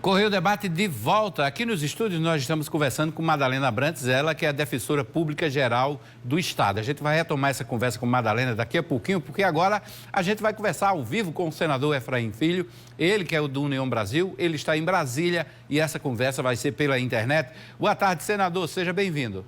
Correio Debate de volta. Aqui nos estúdios nós estamos conversando com Madalena Abrantes, ela que é a defensora pública geral do Estado. A gente vai retomar essa conversa com Madalena daqui a pouquinho, porque agora a gente vai conversar ao vivo com o senador Efraim Filho, ele que é o do União Brasil, ele está em Brasília e essa conversa vai ser pela internet. Boa tarde, senador, seja bem-vindo.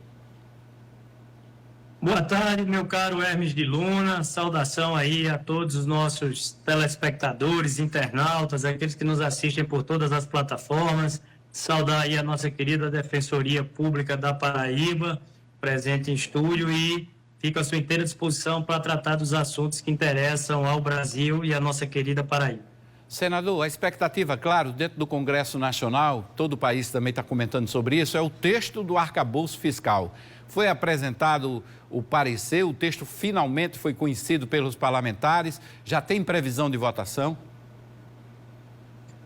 Boa tarde, meu caro Hermes de Luna, saudação aí a todos os nossos telespectadores, internautas, aqueles que nos assistem por todas as plataformas, saudar aí a nossa querida Defensoria Pública da Paraíba, presente em estúdio e fico à sua inteira disposição para tratar dos assuntos que interessam ao Brasil e à nossa querida Paraíba. Senador, a expectativa, claro, dentro do Congresso Nacional, todo o país também está comentando sobre isso, é o texto do arcabouço fiscal. Foi apresentado o parecer, o texto finalmente foi conhecido pelos parlamentares, já tem previsão de votação?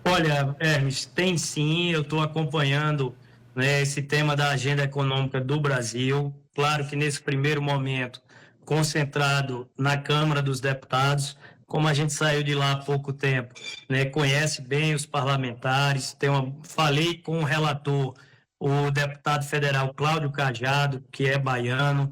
Olha, Hermes, tem sim, eu estou acompanhando, né, esse tema da agenda econômica do Brasil. Claro que nesse primeiro momento, concentrado na Câmara dos Deputados, como a gente saiu de lá há pouco tempo, né, conhece bem os parlamentares, falei com o relator, o deputado federal Cláudio Cajado, que é baiano,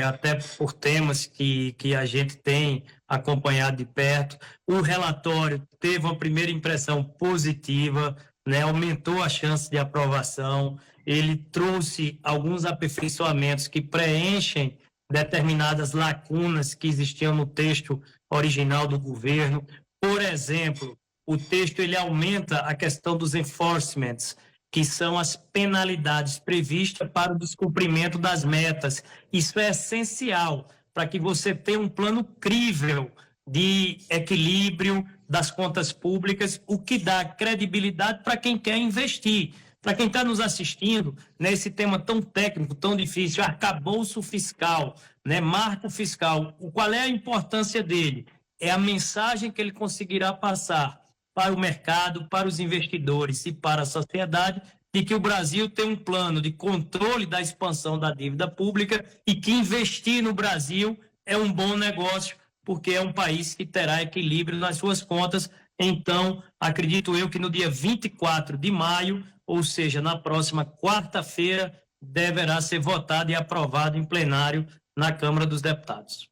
até por temas que a gente tem acompanhado de perto. O relatório teve uma primeira impressão positiva, né, aumentou a chance de aprovação, ele trouxe alguns aperfeiçoamentos que preenchem determinadas lacunas que existiam no texto original do governo. Por exemplo, o texto ele aumenta a questão dos enforcements, que são as penalidades previstas para o descumprimento das metas. Isso é essencial para que você tenha um plano crível de equilíbrio das contas públicas, o que dá credibilidade para quem quer investir. Para quem está nos assistindo, nesse tema tão técnico, tão difícil, arcabouço fiscal, né, marco fiscal, qual é a importância dele? É a mensagem que ele conseguirá passar para o mercado, para os investidores e para a sociedade, de que o Brasil tem um plano de controle da expansão da dívida pública e que investir no Brasil é um bom negócio, porque é um país que terá equilíbrio nas suas contas. Então, acredito eu que no dia 24 de maio, ou seja, na próxima quarta-feira, deverá ser votado e aprovado em plenário na Câmara dos Deputados.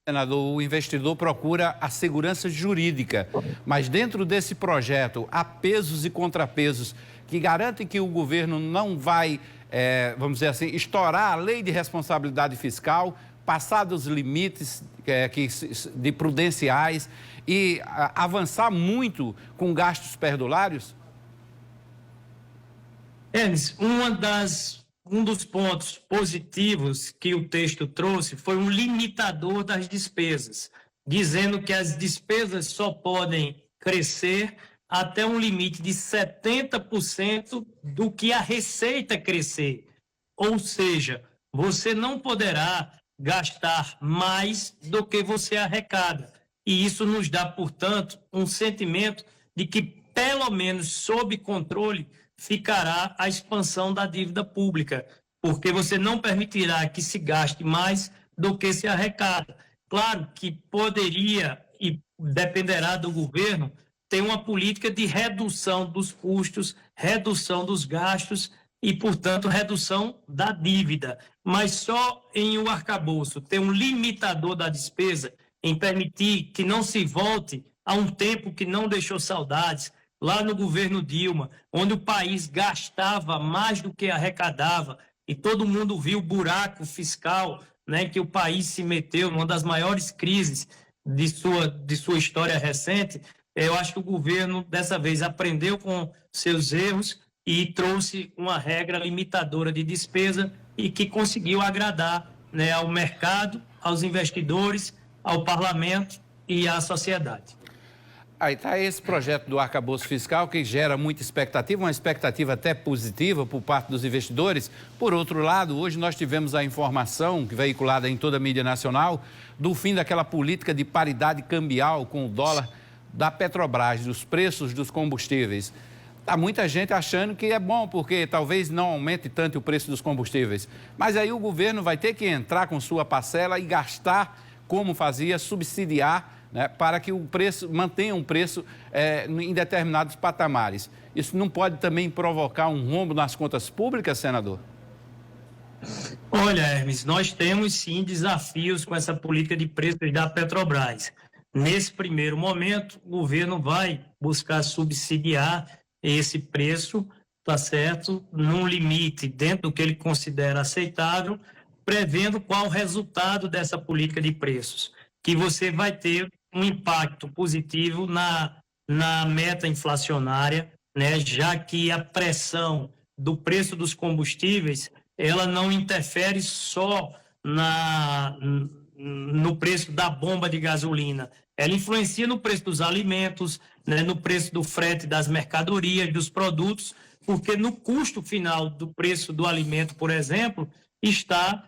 Senador, o investidor procura a segurança jurídica, mas dentro desse projeto há pesos e contrapesos que garantem que o governo não vai, vamos dizer assim, estourar a lei de responsabilidade fiscal, passar dos limites de prudenciais e avançar muito com gastos perdulários? Enes, um dos pontos positivos que o texto trouxe foi um limitador das despesas, dizendo que as despesas só podem crescer até um limite de 70% do que a receita crescer. Ou seja, você não poderá gastar mais do que você arrecada. E isso nos dá, portanto, um sentimento de que, pelo menos sob controle, ficará a expansão da dívida pública, porque você não permitirá que se gaste mais do que se arrecada. Claro que poderia e dependerá do governo ter uma política de redução dos custos, redução dos gastos e, portanto, redução da dívida. Mas só em o arcabouço ter um limitador da despesa, em permitir que não se volte a um tempo que não deixou saudades, lá no governo Dilma, onde o país gastava mais do que arrecadava e todo mundo viu o buraco fiscal, né, que o país se meteu numa das maiores crises de sua história recente. Eu acho que o governo, dessa vez, aprendeu com seus erros e trouxe uma regra limitadora de despesa e que conseguiu agradar, né, ao mercado, aos investidores, ao parlamento e à sociedade. Aí está esse projeto do arcabouço fiscal que gera muita expectativa, uma expectativa até positiva por parte dos investidores. Por outro lado, hoje nós tivemos a informação, veiculada em toda a mídia nacional, do fim daquela política de paridade cambial com o dólar da Petrobras, dos preços dos combustíveis. Está muita gente achando que é bom, porque talvez não aumente tanto o preço dos combustíveis. Mas aí o governo vai ter que entrar com sua parcela e gastar, como fazia, subsidiar né, para que o preço mantenha um preço em determinados patamares. Isso não pode também provocar um rombo nas contas públicas, senador? Olha, Hermes, nós temos sim desafios com essa política de preços da Petrobras. Nesse primeiro momento, o governo vai buscar subsidiar esse preço, tá certo, num limite dentro do que ele considera aceitável, prevendo qual o resultado dessa política de preços, que você vai ter um impacto positivo na meta inflacionária, né, já que a pressão do preço dos combustíveis ela não interfere só no preço da bomba de gasolina. Ela influencia no preço dos alimentos, né, no preço do frete das mercadorias, dos produtos, porque no custo final do preço do alimento, por exemplo, está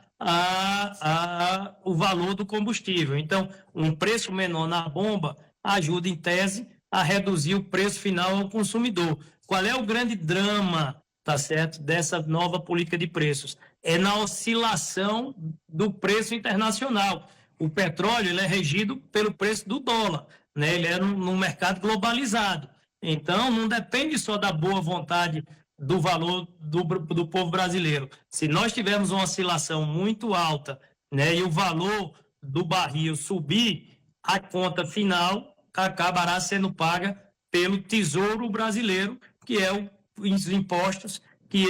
o valor do combustível. Então, um preço menor na bomba ajuda, em tese, a reduzir o preço final ao consumidor. Qual é o grande drama, tá certo, dessa nova política de preços? É na oscilação do preço internacional. O petróleo ele é regido pelo preço do dólar, né? Ele é num mercado globalizado. Então, não depende só da boa vontade do valor do povo brasileiro. Se nós tivermos uma oscilação muito alta, né, e o valor do barril subir, a conta final acabará sendo paga pelo Tesouro Brasileiro, que é os impostos que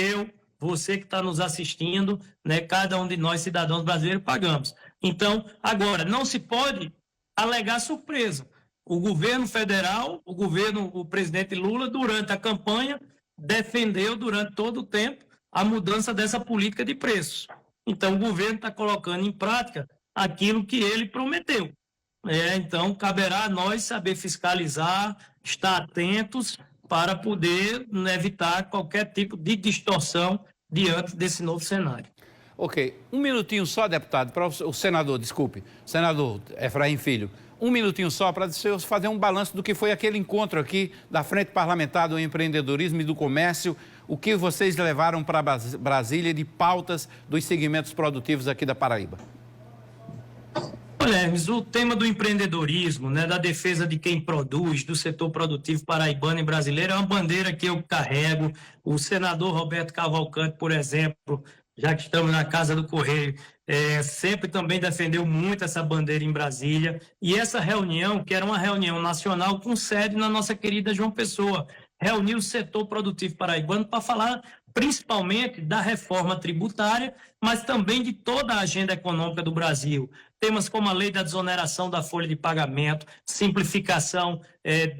você que está nos assistindo, né, cada um de nós, cidadãos brasileiros, pagamos. Então, agora, não se pode alegar surpresa. O governo federal, o presidente Lula, durante a campanha, defendeu durante todo o tempo a mudança dessa política de preços. Então, o governo está colocando em prática aquilo que ele prometeu. Então, caberá a nós saber fiscalizar, estar atentos para poder evitar qualquer tipo de distorção diante desse novo cenário. Ok. Um minutinho só, deputado, para o senador, desculpe, senador Efraim Filho. Um minutinho só para fazer um balanço do que foi aquele encontro aqui da Frente Parlamentar do Empreendedorismo e do Comércio. O que vocês levaram para Brasília de pautas dos segmentos produtivos aqui da Paraíba? Olha, Hermes, o tema do empreendedorismo, né, da defesa de quem produz, do setor produtivo paraibano e brasileiro, é uma bandeira que eu carrego. O senador Roberto Cavalcante, por exemplo, já que estamos na Casa do Correio, sempre também defendeu muito essa bandeira em Brasília. E essa reunião, que era uma reunião nacional com sede na nossa querida João Pessoa, reuniu o setor produtivo paraibano para falar principalmente da reforma tributária, mas também de toda a agenda econômica do Brasil. Temas como a lei da desoneração da folha de pagamento, simplificação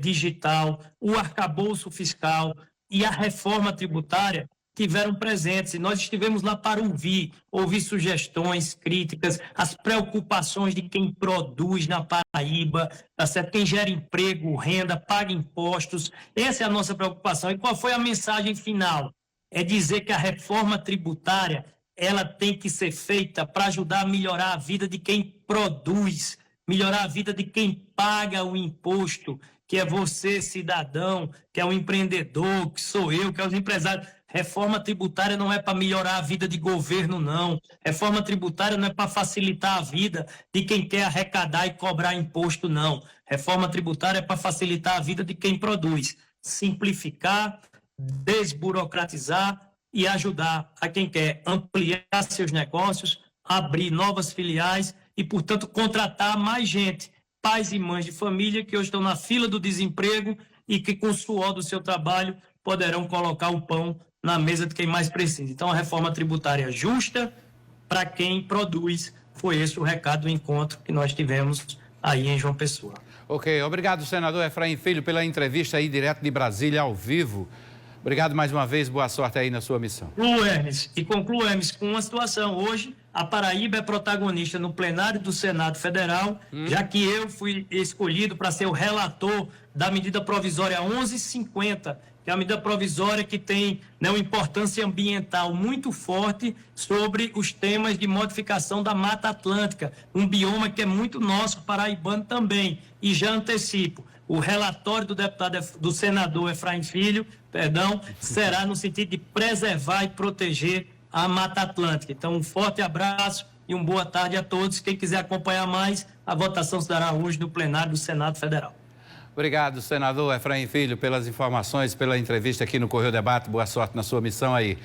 digital, o arcabouço fiscal e a reforma tributária tiveram presentes. E nós estivemos lá para ouvir sugestões, críticas, as preocupações de quem produz na Paraíba, tá certo? Quem gera emprego, renda, paga impostos. Essa é a nossa preocupação. E qual foi a mensagem final? É dizer que a reforma tributária ela tem que ser feita para ajudar a melhorar a vida de quem produz, melhorar a vida de quem paga o imposto, que é você, cidadão, que é o empreendedor, que sou eu, que é os empresários. Reforma tributária não é para melhorar a vida de governo, não. Reforma tributária não é para facilitar a vida de quem quer arrecadar e cobrar imposto, não. Reforma tributária é para facilitar a vida de quem produz. Simplificar, desburocratizar e ajudar a quem quer ampliar seus negócios, abrir novas filiais e, portanto, contratar mais gente, pais e mães de família que hoje estão na fila do desemprego e que, com o suor do seu trabalho, poderão colocar o pão na mesa de quem mais precisa. Então, a reforma tributária justa para quem produz, foi esse o recado do encontro que nós tivemos aí em João Pessoa. Ok, obrigado, senador Efraim Filho, pela entrevista aí direto de Brasília, ao vivo. Obrigado mais uma vez, boa sorte aí na sua missão. Concluo, Hermes, com uma situação. Hoje, a Paraíba é protagonista no plenário do Senado Federal, já que eu fui escolhido para ser o relator da medida provisória 1150, que é uma medida provisória que tem uma importância ambiental muito forte sobre os temas de modificação da Mata Atlântica, um bioma que é muito nosso, paraibano também. E já antecipo, o relatório do senador Efraim Filho, será no sentido de preservar e proteger a Mata Atlântica. Então, um forte abraço e uma boa tarde a todos. Quem quiser acompanhar mais, a votação se dará hoje no plenário do Senado Federal. Obrigado, senador Efraim Filho, pelas informações, pela entrevista aqui no Correio Debate. Boa sorte na sua missão aí.